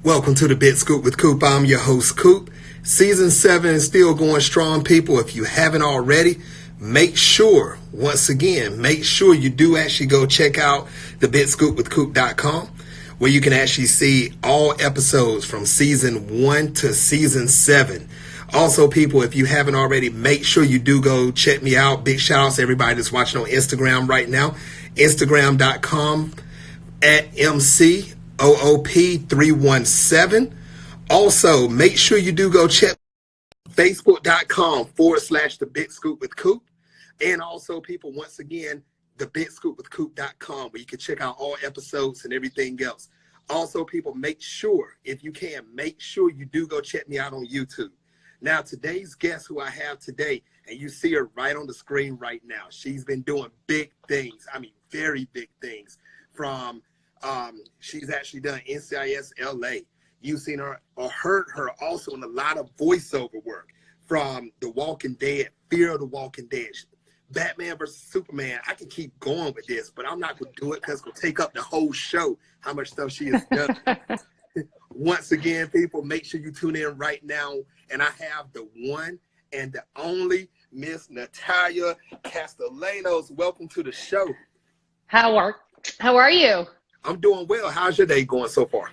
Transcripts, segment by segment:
Welcome to the Big Scoop with Coop. I'm your host, Coop. Season 7 is still going strong, people. If you haven't already, make sure you do actually go check out the bigscoopwithcoop.com, where you can actually see all episodes from season 1 to season 7. Also, people, if you haven't already, make sure you do go check me out. Big shout outs to everybody that's watching on Instagram right now. Instagram.com at MCOOP317. Also, make sure you do go check Facebook.com/The Big Scoop with Coop. And also, people, once again, the bigscoopwithcoop.com, where you can check out all episodes and everything else. Also, people, make sure you do go check me out on YouTube. Now, today's guest who I have today, and you see her right on the screen right now, she's been doing big things. I mean, very big things. From she's actually done NCIS LA. You've seen her or heard her also in a lot of voiceover work, from The Walking Dead, Fear of the Walking Dead, Batman versus Superman. I can keep going with this, but I'm not going to do it because it's going to take up the whole show, how much stuff she has done. Once again, people, make sure you tune in right now. And I have the one and the only Miss Natalia Castellanos. Welcome to the show. How are you? I'm doing well. How's your day going so far?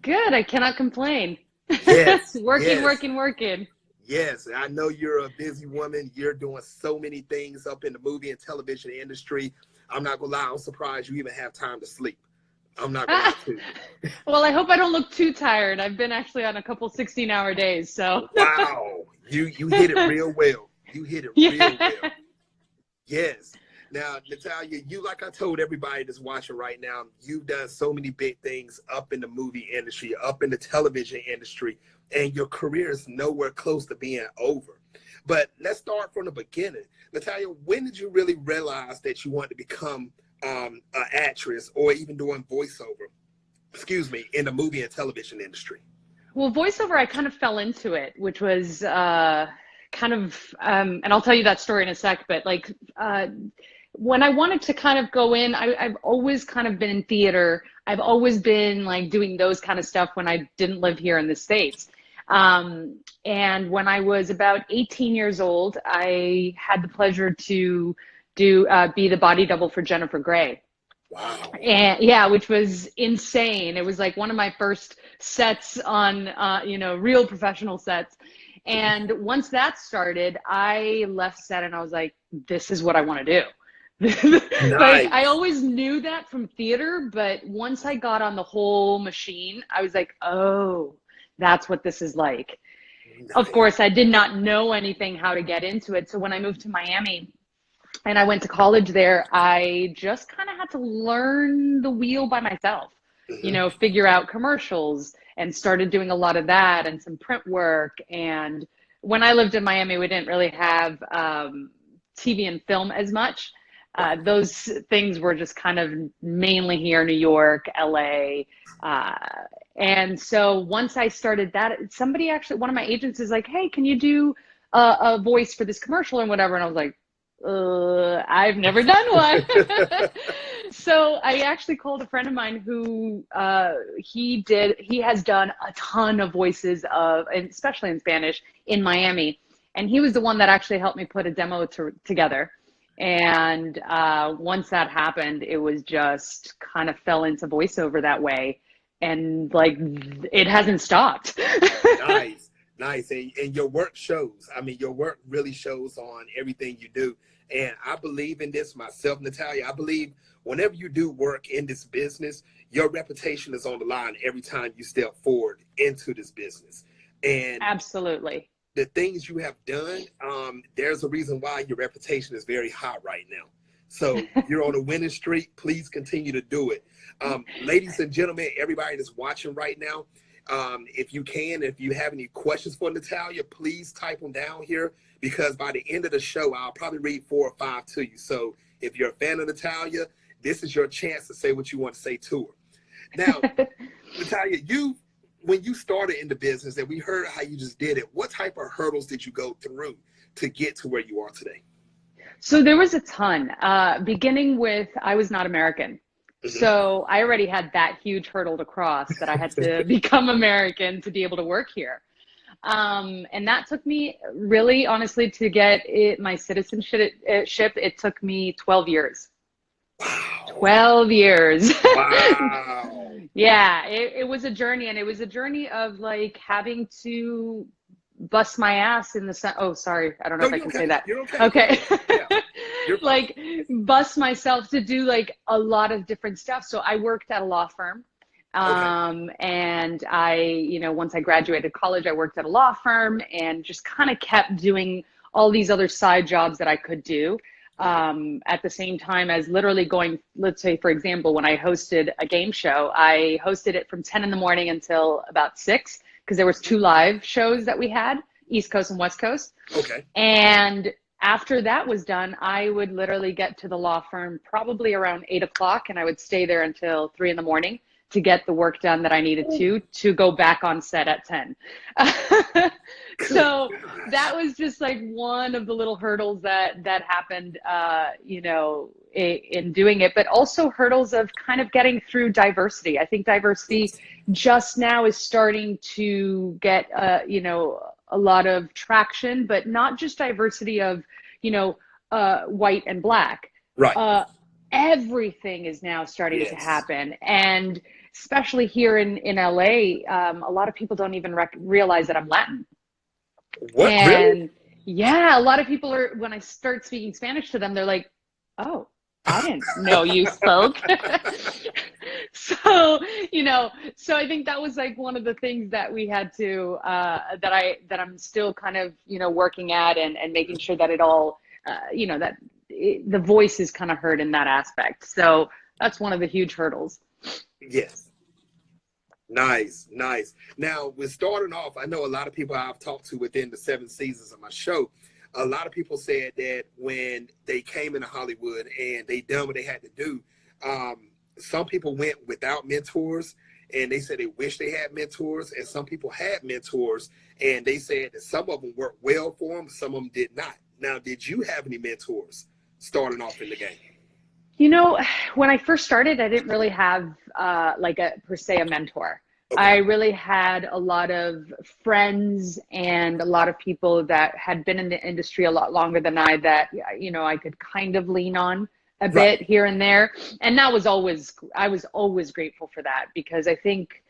Good. I cannot complain. Yes. working. Yes. I know you're a busy woman. You're doing so many things up in the movie and television industry. I'm not going to lie. I'm surprised you even have time to sleep. I'm not going to. Well, I hope I don't look too tired. I've been actually on a couple 16-hour days, so. Wow. You hit it real well. Real well. Yes. Now, Natalia, you, like I told everybody that's watching right now, you've done so many big things up in the movie industry, up in the television industry, and your career is nowhere close to being over. But let's start from the beginning. Natalia, when did you really realize that you wanted to become an actress or even doing voiceover, in the movie and television industry? Well, voiceover, I kind of fell into it, which was and I'll tell you that story in a sec, but when I wanted to kind of go in, I've always kind of been in theater. I've always been like doing those kind of stuff when I didn't live here in the States. And when I was about 18 years old, I had the pleasure to be the body double for Jennifer Grey. Wow. And yeah, which was insane. It was like one of my first sets on, real professional sets. And once that started, I left set and I was like, this is what I want to do. Nice. I always knew that from theater, but once I got on the whole machine, I was like, oh, that's what this is like. Nice. Of course, I did not know anything how to get into it. So when I moved to Miami and I went to college there, I just kind of had to learn the wheel by myself, figure out commercials, and started doing a lot of that and some print work. And when I lived in Miami, we didn't really have TV and film as much. Those things were just kind of mainly here in New York, LA. And so once I started that, one of my agents is like, hey, can you do a voice for this commercial and whatever? And I was like, I've never done one. So I actually called a friend of mine who he has done a ton of voices and especially in Spanish, in Miami. And he was the one that actually helped me put a demo together. And once that happened, it was just kind of fell into voiceover that way. And it hasn't stopped. Nice. And your work shows. I mean, your work really shows on everything you do. And I believe in this myself, Natalia. I believe whenever you do work in this business, your reputation is on the line every time you step forward into this business. And absolutely. The things you have done, there's a reason why your reputation is very high right now. So you're on a winning streak. Please continue to do it. Ladies and gentlemen, everybody that's watching right now, if you have any questions for Natalia, please type them down here, because by the end of the show, I'll probably read 4 or 5 to you. So if you're a fan of Natalia, this is your chance to say what you want to say to her. Now, Natalia, when you started in the business and we heard how you just did it, what type of hurdles did you go through to get to where you are today? So there was a ton, beginning with, I was not American. So I already had that huge hurdle to cross, that I had to become American to be able to work here. And that took me, really, honestly, to get my citizenship, it took me 12 years. Wow. 12 years. Wow. Yeah, it was a journey, and it was a journey of like having to bust my ass in the sun. Oh, sorry. I don't know No, if I you're can okay. say that. You're okay. Okay. Yeah. You're fine. Like bust myself to do like a lot of different stuff. So I worked at a law firm. And I, once I graduated college, I worked at a law firm and just kind of kept doing all these other side jobs that I could do. At the same time as literally going, let's say, for example, when I hosted a game show, I hosted it from 10 in the morning until about 6, because there was 2 live shows that we had, East Coast and West Coast. Okay. And after that was done, I would literally get to the law firm probably around 8 o'clock, and I would stay there until 3 in the morning to get the work done that I needed to go back on set at 10. So that was just like one of the little hurdles that happened, in doing it, but also hurdles of kind of getting through diversity. I think diversity just now is starting to get, a lot of traction, but not just diversity of, white and black. Right. Everything is now starting to happen. And especially here in LA, a lot of people don't even realize that I'm Latin. What? And really? Yeah, a lot of people are, when I start speaking Spanish to them, they're like, oh, I didn't know you spoke. So, so I think that was like one of the things that we had to, that I'm still kind of, working at, and making sure that it all, the voice is kind of heard in that aspect. So that's one of the huge hurdles. Yes. Nice. Now, with starting off, I know a lot of people I've talked to within the 7 seasons of my show, a lot of people said that when they came into Hollywood and they done what they had to do, some people went without mentors, and they said they wish they had mentors, and some people had mentors, and they said that some of them worked well for them, some of them did not. Now, did you have any mentors starting off in the game? When I first started, I didn't really have per se a mentor. Okay. I really had a lot of friends and a lot of people that had been in the industry a lot longer than I, that, I could kind of lean on a bit here and there. And I was always grateful for that, because I think,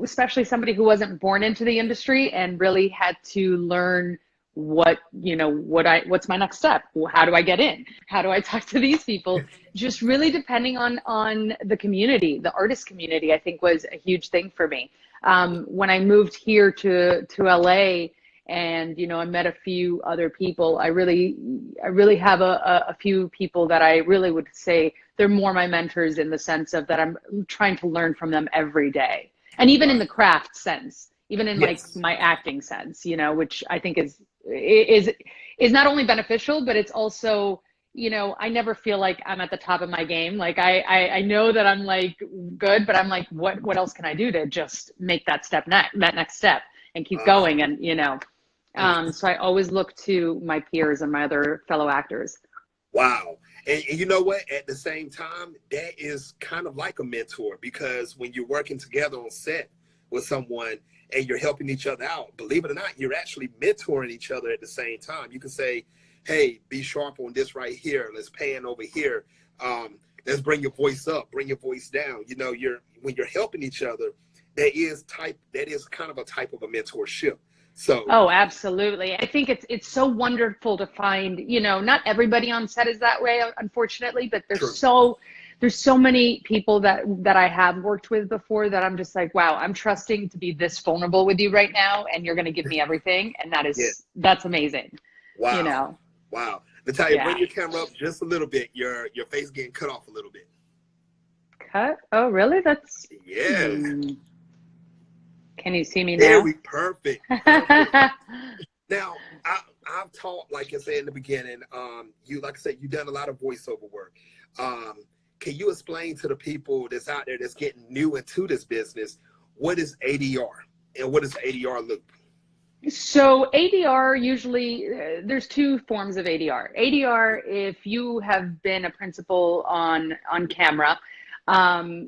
especially somebody who wasn't born into the industry and really had to learn what's my next step? How do I get in? How do I talk to these people? Just really depending on the community, the artist community, I think was a huge thing for me. When I moved here to LA, and, I met a few other people, I really have a few people that I really would say they're more my mentors, in the sense of that I'm trying to learn from them every day. And even in the craft sense, even in like my acting sense, which I think is not only beneficial, but it's also, I never feel like I'm at the top of my game. Like I know that I'm like good, but I'm like, what else can I do to just make that next step and keep going? And, so I always look to my peers and my other fellow actors. Wow. And you know what? At the same time, that is kind of like a mentor, because when you're working together on set with someone and you're helping each other out, believe it or not, you're actually mentoring each other at the same time. You can say, hey, be sharp on this right here. Let's pan over here. Let's bring your voice up, bring your voice down. When you're helping each other, that is kind of a type of a mentorship. So, oh, absolutely. I think it's so wonderful to find, not everybody on set is that way, unfortunately, but there's so many people that I have worked with before that I'm just like, wow, I'm trusting to be this vulnerable with you right now, and you're going to give me everything. And that's amazing. Wow. Wow. Natalia, bring your camera up just a little bit. Your face getting cut off a little bit. Cut? Oh, really? That's... Yes. Can you see me now? Perfect. Now, I've taught, like I said in the beginning, you've done a lot of voiceover work. Can you explain to the people that's out there that's getting new into this business, what is ADR and what is ADR loop? So ADR, usually there's 2 forms of ADR. ADR, if you have been a principal on camera,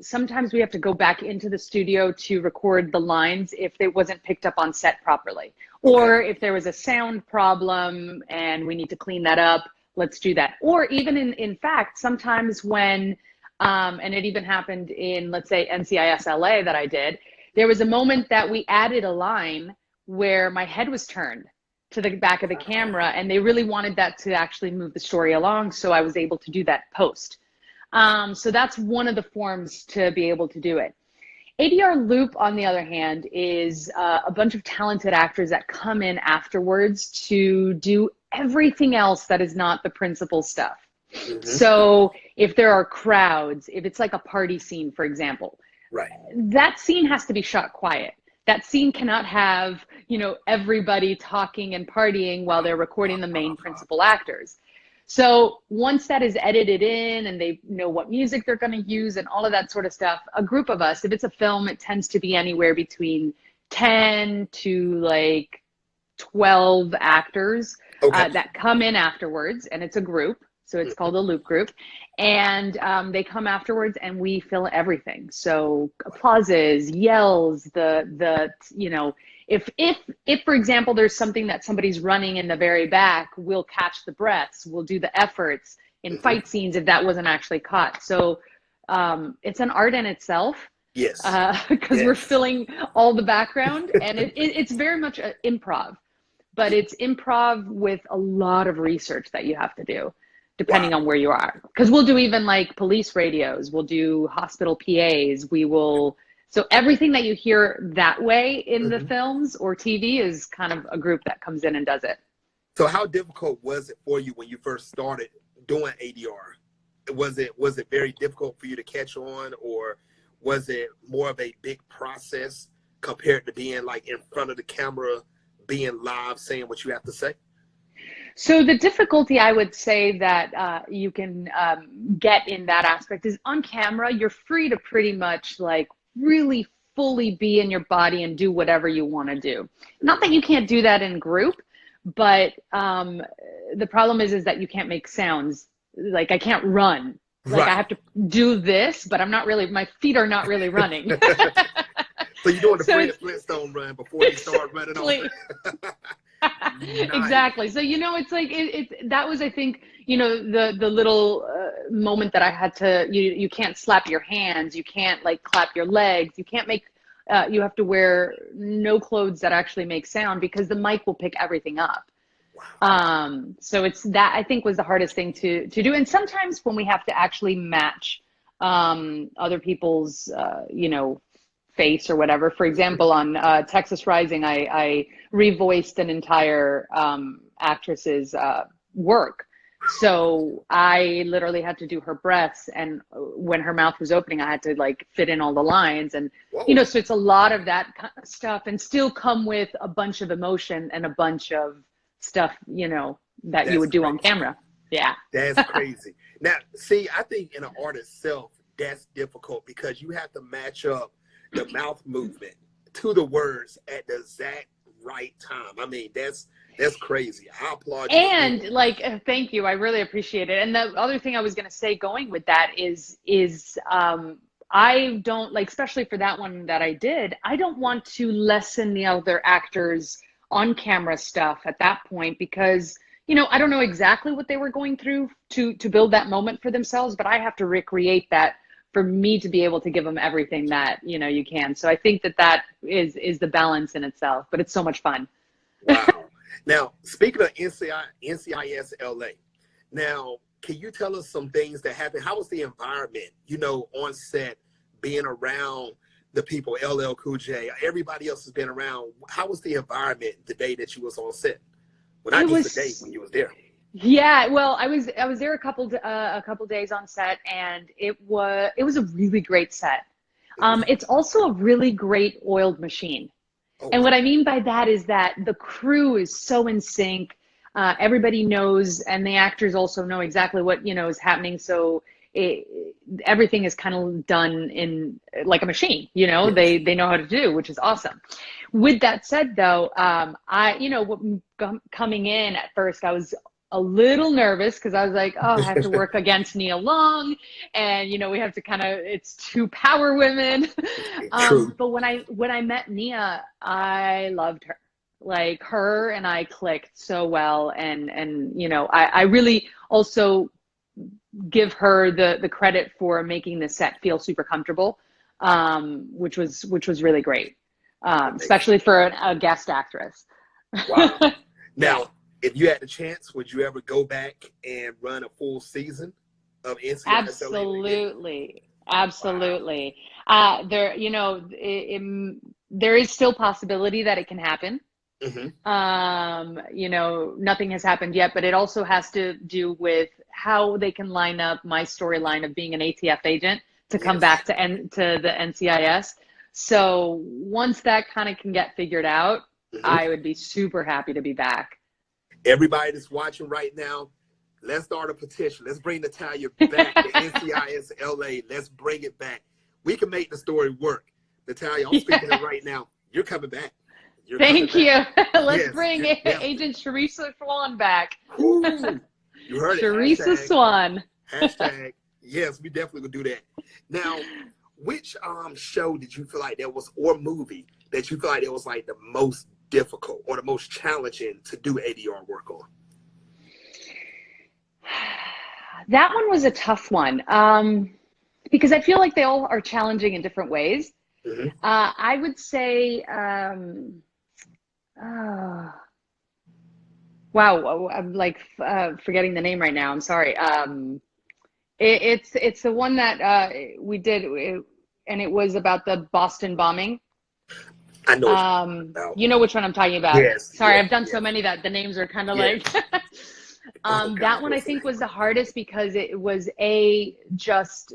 Sometimes we have to go back into the studio to record the lines if it wasn't picked up on set properly. Or if there was a sound problem and we need to clean that up, let's do that. Or even in fact, sometimes when, and it even happened in, let's say, NCIS LA that I did, there was a moment that we added a line where my head was turned to the back of the camera, and they really wanted that to actually move the story along. So I was able to do that post. So that's one of the forms to be able to do it. ADR loop, on the other hand, is a bunch of talented actors that come in afterwards to do everything else that is not the principal stuff. Mm-hmm. So if there are crowds, if it's like a party scene, for example, right, that scene has to be shot quiet. That scene cannot have, you know, everybody talking and partying while they're recording the main principal actors. So once that is edited in and they know what music they're going to use and all of that sort of stuff, a group of us, if it's a film, it tends to be anywhere between 10 to like 12 actors that come in afterwards, and it's a group. So it's called a loop group. And they come afterwards and we fill everything. So applauses, yells, you know, if for example, there's something that somebody's running in the very back, we'll catch the breaths, we'll do the efforts in fight scenes if that wasn't actually caught. So it's an art in itself. Yes. Because we're filling all the background, and it's very much improv, but it's improv with a lot of research that you have to do, depending on where you are. Because we'll do even like police radios, we'll do hospital PAs, so everything that you hear that way in the films or TV is kind of a group that comes in and does it. So how difficult was it for you when you first started doing ADR? Was it very difficult for you to catch on, or was it more of a big process compared to being like in front of the camera, being live, saying what you have to say? So the difficulty, I would say, that you can get in that aspect is on camera, you're free to pretty much like really fully be in your body and do whatever you want to do. Not that you can't do that in group, but the problem is that you can't make sounds. Like I can't run. Like I have to do this, but I'm not really, my feet are not really running. So you're doing the Fred Flintstone run before you start running on. Nice. Exactly. So, you know, it's like, that was, I think, you know, the little moment that I had to, you can't slap your hands, you can't like clap your legs, you can't make, you have to wear no clothes that actually make sound because the mic will pick everything up. Wow. So it's that, I think, was the hardest thing to do. And sometimes when we have to actually match other people's, you know, face or whatever. For example, on Texas Rising, I revoiced an entire actress's work. So I literally had to do her breaths, and when her mouth was opening, I had to like fit in all the lines, and you know, so it's a lot of that kind of stuff, and still come with a bunch of emotion and a bunch of stuff, you know, that you would do on camera. Yeah. That's crazy. Now, see, I think in an art itself, that's difficult because you have to match up the mouth movement to the words at the exact right time. I mean, that's crazy. I applaud you. And like, thank you. I really appreciate it. And the other thing I was going to say going with that is I don't like, especially for that one that I did, I don't want to lessen the other actors on camera stuff at that point, because, you know, I don't know exactly what they were going through to build that moment for themselves, but I have to recreate that for me to be able to give them everything that, you know, you can. So I think that is the balance in itself, but it's so much fun. Wow. Now, speaking of NCIS LA, now, can you tell us some things that happened? How was the environment, you know, on set, being around the people, LL Cool J, everybody else has been around. How was the environment the day that you was on set? Well, not just the day when you was there. Yeah, well, I was there a couple days on set, and it was a really great set. It's also a really great oiled machine. Oh, and what I mean by that is that the crew is so in sync. Everybody knows, and the actors also know exactly what, you know, is happening. So everything is kind of done in like a machine, you know. Yes. They know how to do, which is awesome. With that said, though, I, you know, coming in at first, I was a little nervous because I was like, oh, I have to work against Nia Long, and we have to it's two power women. True. But when I met Nia, I loved her. Like, her and I clicked so well, and I really also give her the credit for making the set feel super comfortable, which was really great, especially for a guest actress. Wow. Now, if you had the chance, would you ever go back and run a full season of NCIS? Absolutely. Wow. There is still possibility that it can happen. Nothing has happened yet, but it also has to do with how they can line up my storyline of being an ATF agent to come back to the NCIS. So once that kind of can get figured out, I would be super happy to be back. Everybody that's watching right now, let's start a petition. Let's bring Natalia back to NCIS LA. Let's bring it back. We can make the story work. Natalia, I'm speaking it right now. You're coming back. Thank you. Let's bring Agent Sharissa Swan back. Ooh, you heard it. Sharissa Swan. Hashtag. Yes, we definitely would do that. Now, which show did you feel like there was, or movie that you feel like it was like the most difficult or the most challenging to do ADR work on? That one was a tough one, because I feel like they all are challenging in different ways. I would say, wow, I'm like forgetting the name right now. I'm sorry. It's the one that we did, and it was about the Boston bombing. I know. You know which one I'm talking about. Yes. Sorry, I've done so many that the names are kind of like. That one I think was the hardest because it was just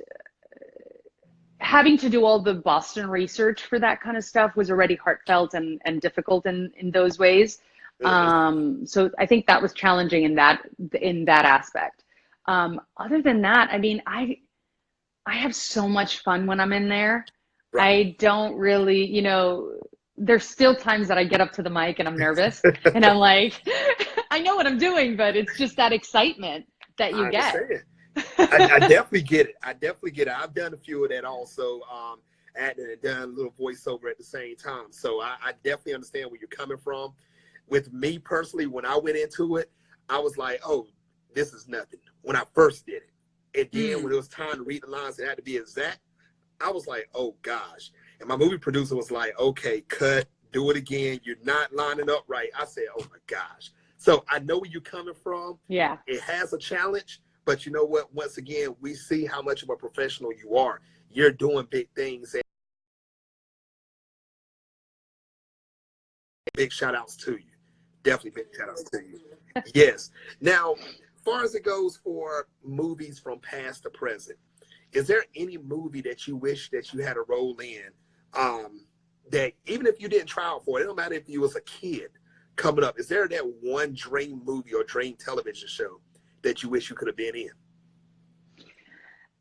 having to do all the Boston research for that kind of stuff was already heartfelt and difficult in those ways. So I think that was challenging in that aspect. Other than that, I mean, I have so much fun when I'm in there. Right. I don't really, there's still times that I get up to the mic and I'm nervous and I'm like, I know what I'm doing, but it's just that excitement that you get. I definitely get it. I've done a few of that also, and done a little voiceover at the same time. So I definitely understand where you're coming from. With me personally, when I went into it, I was like, oh, this is nothing when I first did it. And then when it was time to read the lines, it had to be exact. I was like, oh gosh. And my movie producer was like, okay, cut, do it again. You're not lining up right. I said, oh my gosh. So I know where you're coming from. Yeah. It has a challenge, but you know what? Once again, we see how much of a professional you are. You're doing big things. And big shout outs to you. Definitely big shout outs to you. Yes. Now, as far as it goes for movies from past to present, is there any movie that you wish that you had a role in, that even if you didn't try out for it, it don't matter if you was a kid coming up, is there that one dream movie or dream television show that you wish you could have been in?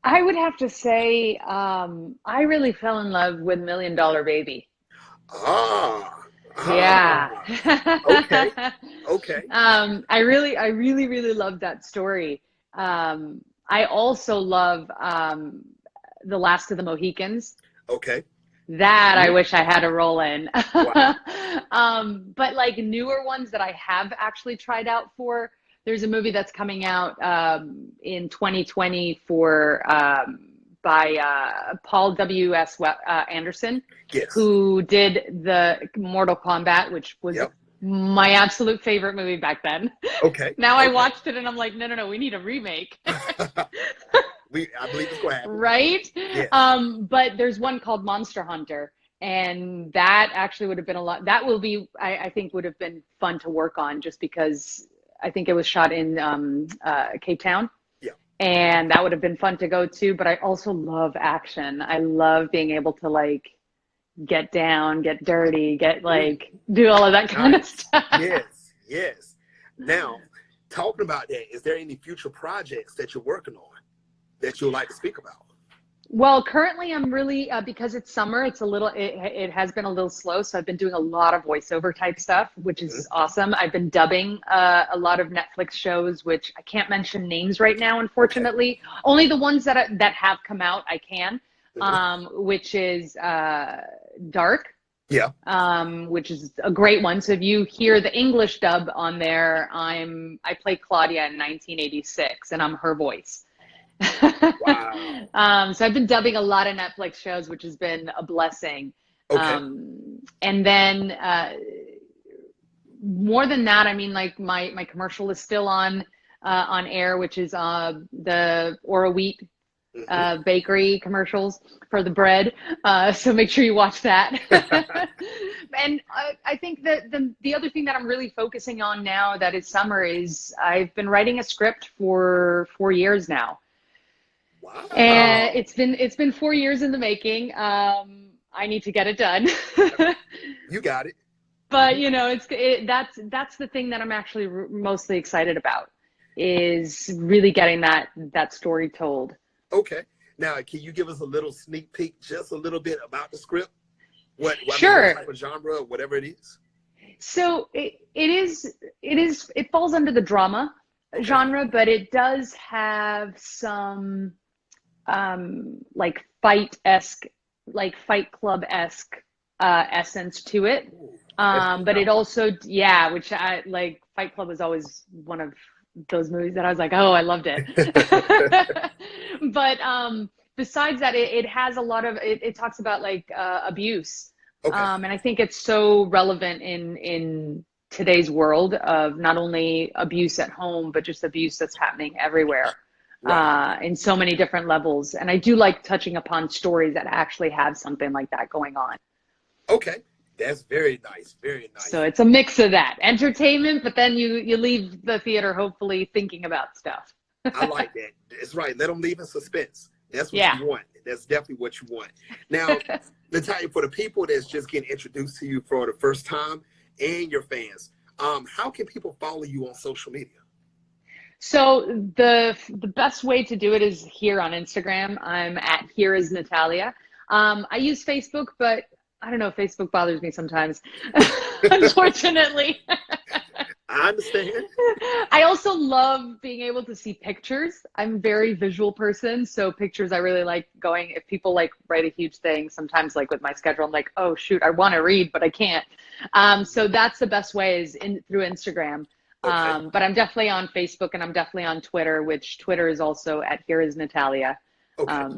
I would have to say, I really fell in love with $1 Million Baby. Yeah. Okay. I really love that story. I also love The Last of the Mohicans. Okay. That I wish I had a role in. Wow. But like newer ones that I have actually tried out for, there's a movie that's coming out in 2020 by Paul W.S. Anderson, yes, who did the Mortal Kombat, which was my absolute favorite movie back then. Okay. Now I watched it and I'm like, no, we need a remake. I believe it's going to happen. Right? Yes. But there's one called Monster Hunter, and that actually would have been I think would have been fun to work on, just because I think it was shot in Cape Town. Yeah. And that would have been fun to go to, but I also love action. I love being able to like get down, get dirty, do all of that kind of stuff. Yes. Now, talking about that, is there any future projects that you're working on that you'd like to speak about? Well, currently I'm really, because it's summer, it has been a little slow. So I've been doing a lot of voiceover type stuff, which is awesome. I've been dubbing a lot of Netflix shows, which I can't mention names right now, Okay. unfortunately. Only the ones that have come out, I can, Mhm. which is Dark, Yeah. which is a great one. So if you hear the English dub on there, I play Claudia in 1986, and I'm her voice. Wow. So I've been dubbing a lot of Netflix shows, which has been a blessing. Okay. And then more than that, I mean, like my commercial is still on air, which is the Ora Wheat Hmm. bakery commercials for the bread. So make sure you watch that. And I think that the other thing that I'm really focusing on now that is summer is I've been writing a script for 4 years now. And Wow. it's been 4 years in the making. I need to get it done. You got it. But You got that's the thing that I'm actually mostly excited about is really getting that story told. Okay. Now, can you give us a little sneak peek, just a little bit about the script? What Sure. type of genre, whatever it is? So it falls under the drama Okay. genre, but it does have some like Fight Club esque essence to it. Ooh, that But it sounds also, yeah, which I like. Fight Club was always one of those movies that I was like, oh, I loved it. fun. But besides that, it has a lot of it talks about like abuse, Okay. and I think it's so relevant in today's world of not only abuse at home, but just abuse that's happening everywhere Right. in so many different levels. And I do like touching upon stories that actually have something like that going on. Okay. That's very nice. Very So nice. it's a mix of that entertainment, but then you leave the theater hopefully thinking about stuff. I like that. It's right. Let them leave in suspense. That's what Yeah. you want. That's definitely what you want. Now, Natalia, for the people that's just getting introduced to you for the first time and your fans, how can people follow you on social media? So the best way to do it is here on Instagram. I'm at Here Is Natalia. I use Facebook, but I don't know. Facebook bothers me sometimes, unfortunately. I understand. I also love being able to see pictures. I'm a very visual person, so pictures I really like going. If people like write a huge thing, sometimes like with my schedule, I'm like, oh shoot, I want to read, but I can't. So that's the best way is through Instagram. Okay. But I'm definitely on Facebook and I'm definitely on Twitter, which Twitter is also at Here Is Natalia. Okay.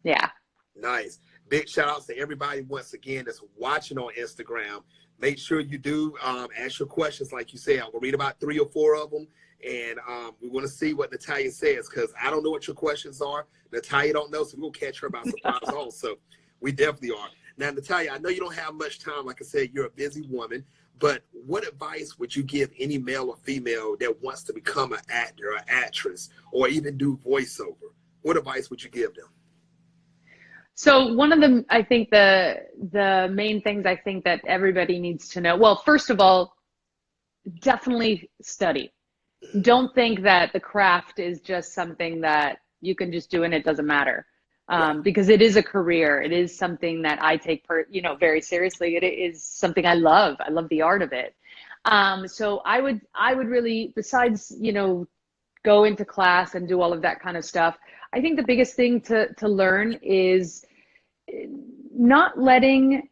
Yeah. Nice. Big shout outs to everybody once again that's watching on Instagram. Make sure you do ask your questions, like you said. I'm gonna read about 3 or 4 of them, and we want to see what Natalia says because I don't know what your questions are. Natalia don't know, so we'll catch her by surprise. Also, we definitely are. Now, Natalia, I know you don't have much time. Like I said, you're a busy woman. But what advice would you give any male or female that wants to become an actor or actress or even do voiceover? What advice would you give them? So one of the, I think the main things I think that everybody needs to know. Well, first of all, definitely study. Don't think that the craft is just something that you can just do and it doesn't matter. Right. Because it is a career. It is something that I take very seriously. It is something I love. I love the art of it. So I would really, besides, go into class and do all of that kind of stuff. I think the biggest thing to learn is not letting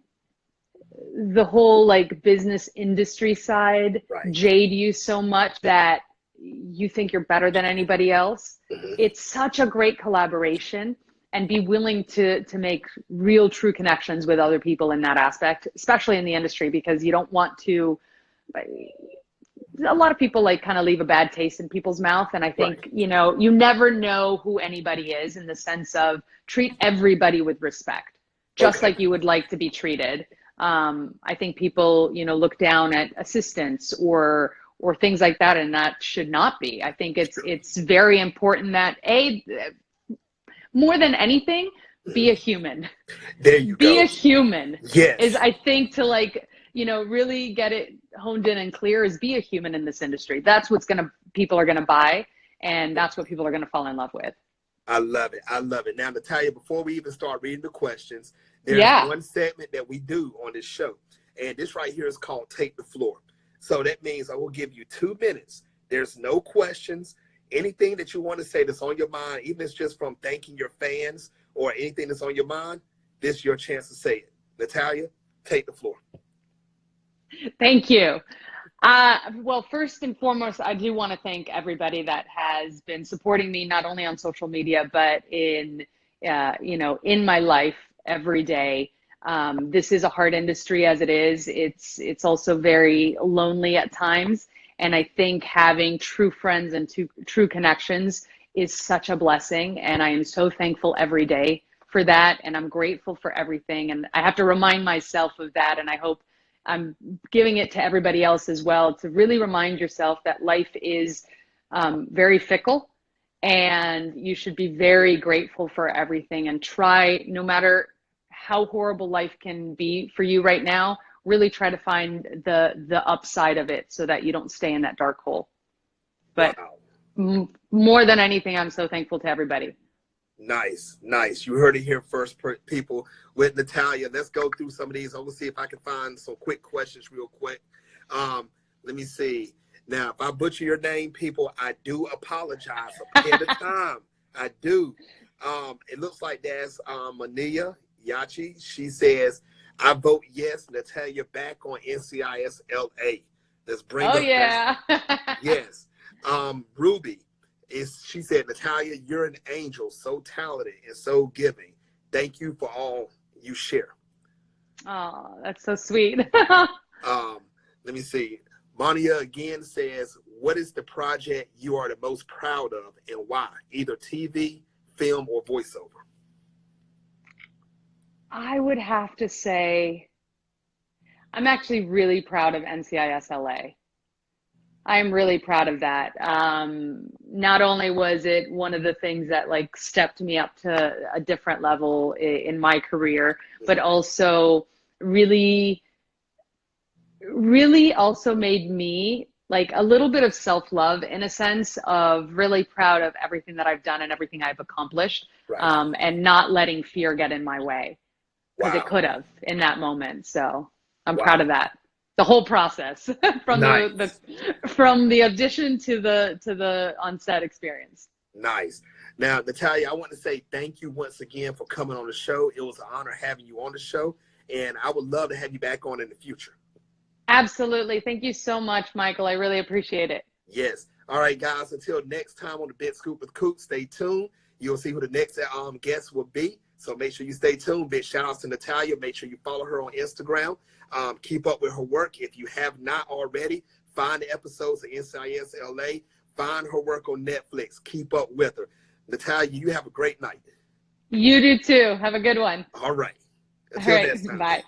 the whole like business industry side Right. jade you so much that you think you're better than anybody else. Mhm. It's such a great collaboration and be willing to make real true connections with other people in that aspect, especially in the industry, because you don't want to, a lot of people like kind of leave a bad taste in people's mouth. And I Right. think, you never know who anybody is in the sense of treat everybody with respect, just Okay. like you would like to be treated. I think people, look down at assistants or things like that, and that should not be. I think it's very important that more than anything, be a human. There you Be a go. human is, Yes. I think, to like, really get it honed in and clear is be a human in this industry. That's what's people are gonna buy, and that's what people are gonna fall in love with. I love it. I love it. Now, Natalia, before we even start reading the questions, there's one segment that we do on this show. And this right here is called Take the Floor. So that means I will give you 2 minutes. There's no questions. Anything that you want to say that's on your mind, even if it's just from thanking your fans or anything that's on your mind, this is your chance to say it. Natalia, take the floor. Thank you. Well, first and foremost, I do want to thank everybody that has been supporting me, not only on social media, but in, in my life every day. This is a hard industry as it is. It's also very lonely at times. And I think having true friends and true connections is such a blessing. And I am so thankful every day for that. And I'm grateful for everything. And I have to remind myself of that. And I hope I'm giving it to everybody else as well, to really remind yourself that life is very fickle, and you should be very grateful for everything, and try, no matter how horrible life can be for you right now, really try to find the upside of it so that you don't stay in that dark hole. But more than anything, I'm so thankful to everybody. Nice, nice. You heard it here first, people, with Natalia. Let's go through some of these. I'm going to see if I can find some quick questions real quick. Let me see. Now, if I butcher your name, people, I do apologize ahead of time. I do. It looks like that's Mania Yachi. She says, I vote yes, Natalia back on NCIS LA. Let's bring her back. Yes. Ruby. She said, Natalia, you're an angel, so talented and so giving. Thank you for all you share. Oh, that's so sweet. Let me see. Monia again says, what is the project you are the most proud of and why? Either TV, film, or voiceover. I would have to say, I'm actually really proud of NCIS LA. I'm really proud of that. Not only was it one of the things that like stepped me up to a different level in my career, but also really also made me like a little bit of self-love, in a sense of really proud of everything that I've done and everything I've accomplished, and not letting fear get in my way, because it could have in that moment. So I'm proud of that. The whole process from from the audition to the on-set experience. Nice. Now, Natalia, I want to say thank you once again for coming on the show. It was an honor having you on the show, and I would love to have you back on in the future. Absolutely. Thank you so much, Michael. I really appreciate it. Yes. All right, guys. Until next time on the Big Scoop with Coop, stay tuned. You'll see who the next guest will be. So make sure you stay tuned. Big shout outs to Natalia. Make sure you follow her on Instagram. Keep up with her work. If you have not already, find the episodes of NCIS LA. Find her work on Netflix. Keep up with her. Natalia, you have a great night. You do too. Have a good one. All right. Until next time. Bye.